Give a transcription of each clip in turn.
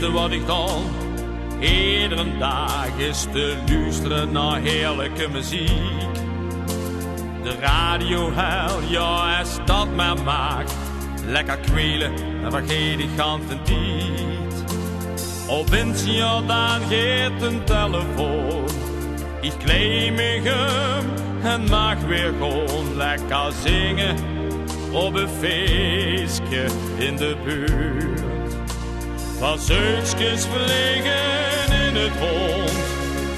meeste wat ik dan iedere dag is te luisteren naar heerlijke muziek. De radio hel, ja, als dat maar maakt. Lekker kwelen, dan vergeet ik aan van tijd. Al wint je, dan geeft een telefoon. Ik claim me hem en mag weer gewoon lekker zingen. Op een feestje in de buurt. Van zeukjes vliegen in het rond.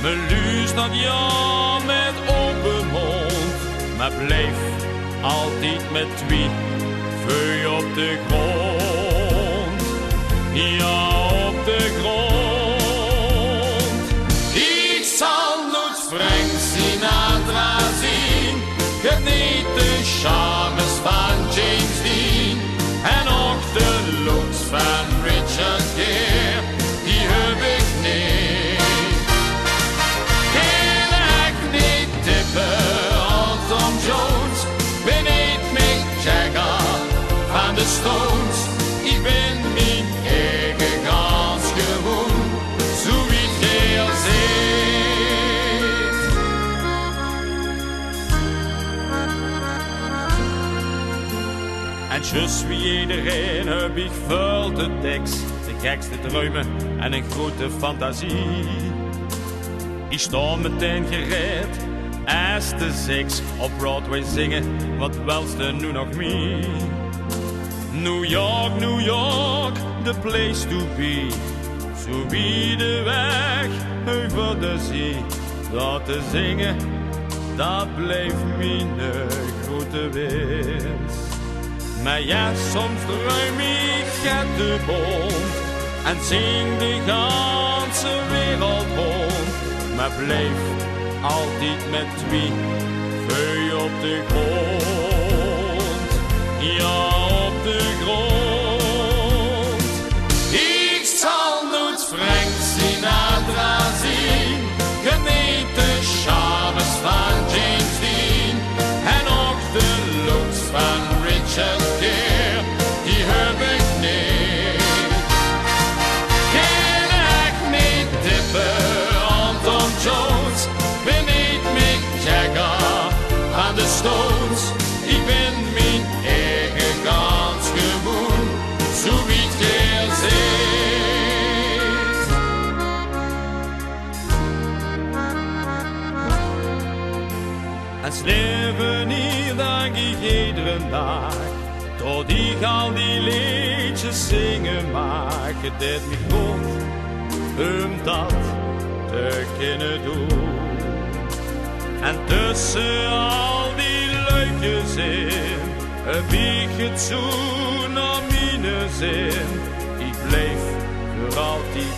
Me luistert ja met open mond. Maar bleef altijd met twee veu op de grond. Ja, op de grond. Ik zal nooit Frank Sinatra zien. Het niet de charmes van James Dean. En ook de looks van Richard Gere, die heb ik niet. Geen ik niet tippen aan Tom Jones. Ben ik Mick Jagger van de Stones. Ik ben mijn eigen gans gewoon, zo wie het heel zit. En just wie iedereen heb ik vul de tekst, de gekste dromen en een grote fantasie. Ik sta meteen gereed, als de seks op Broadway zingen, wat welste nu nog meer. New York, New York, the place to be. Zo wie de weg over de zee, dat te zingen, dat bleef mijn grote wens. Maar ja, soms droom ik het de bond en zing de ganse wereld rond. Maar bleef altijd met twee veu op de grond. Ja, op de grond. Ik zal nooit Frank Sinatra zien. Geniet de charmes van James Dean. En ook de looks van Richard Gere, die heb ik niet. Geen ik niet tippen aan Tom Jones. Ben niet Mick Jagger aan de Stones. Ik ben mijn eigen gans gewoon, zo wie het heel zit. En leven hier dank ik iedere dag, tot ik al die liedjes zingen mag. Het deed me goed om dat te kunnen doen. En tussen al die leukjes in, heb ik het zo naar mijn zin. Ik bleef voor altijd